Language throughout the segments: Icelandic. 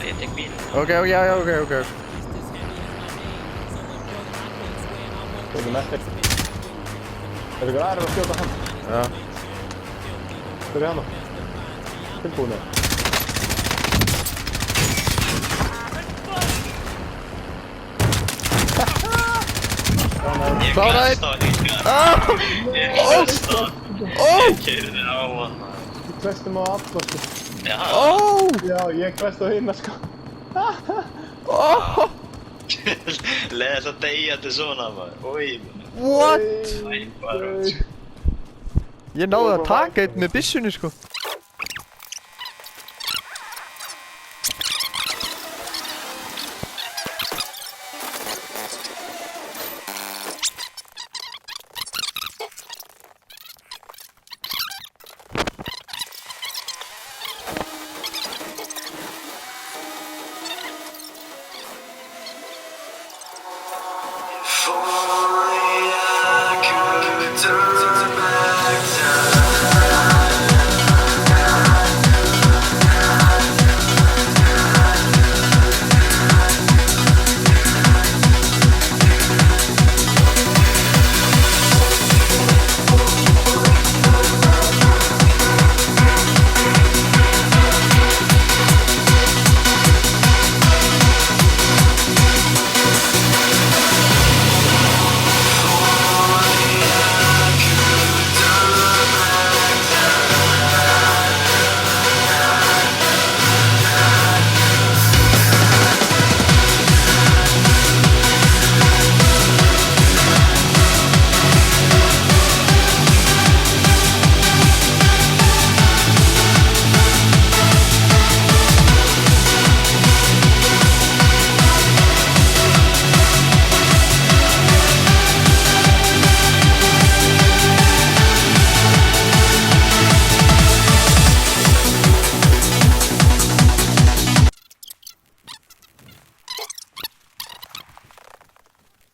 Ég tek bíl. Ok, ok. Tökum eftir. Ykkur aðrir að skjóta hann? Já. Tökum hann á. Tilbúinir. Klára einn! Ég keyrði á hann. Ég kvestum á alla sko. Já. Já, ég kvest á hina sko. Leði þess að deyjandi svona maður. Úi. What? Æ, bara út. Ég náði að taka einn með byssunni sko.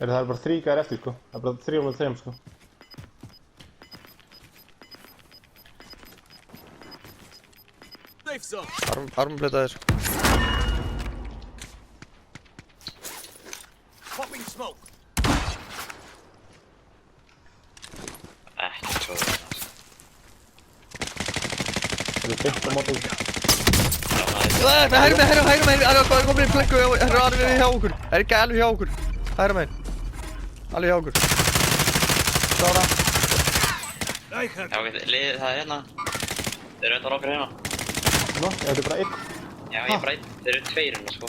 Það er bara 3 gæðir eftir sko. Það er bara 3 með 3 sko. Armblitaðir. Ekki tróður það. Það er 15 mótum. Hægri megin, það er komin í plekku, það er alveg hjá okkur. Það er ekki alveg hjá okkur. Hægri megin. Alveg hjá okkur. Klára. Já, ok, liðið það er hérna. Þeir eru undan okkur hérna. Ná, þetta er bara 1. Já, ég er bara 1. Þeir eru 2 hérna, sko.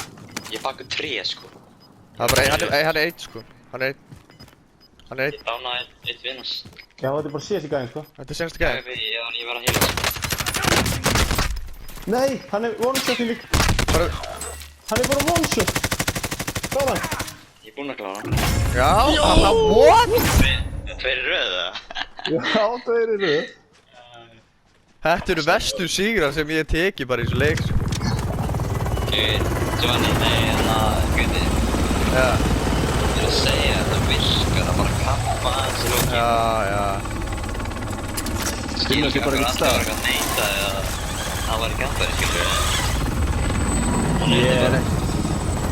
Ég baku 3, sko. Það er bara hann er 1, sko. Hann er 1. Ég dánaði 1 vinnars. Já, þetta er bara síðast í gæðin sko. Þetta er senstu Já, gæði. ég var að heila. Nei, hann er one-shot í lík. Hann er bara one-shot. Klára hann. Ég er búinn að klára. Já, what? 2 í röð, eða? Já, 2 í röð. Þetta eru verstu sigrar sem ég teki bara í þessu leik, sko. Johnny, nei, hérna, Guði. Já. Ég er að segja að þetta virkar, það bara kappa aðeins í lókin. Já. Skilur ekki bara alltaf að vera neita eða það var í kampari, skilur við.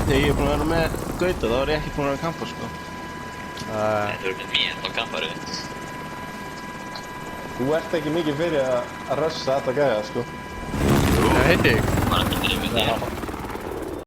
Þegar ég er búinn að vera með Gauta, þá er ég ekki búinn að vera að kampa, sko. Nei, þú ert með mér á kampari. Þú ert ekki mikið fyrir að rössa þetta gæða sko. Heiti ég. Man er ekki drifið þér.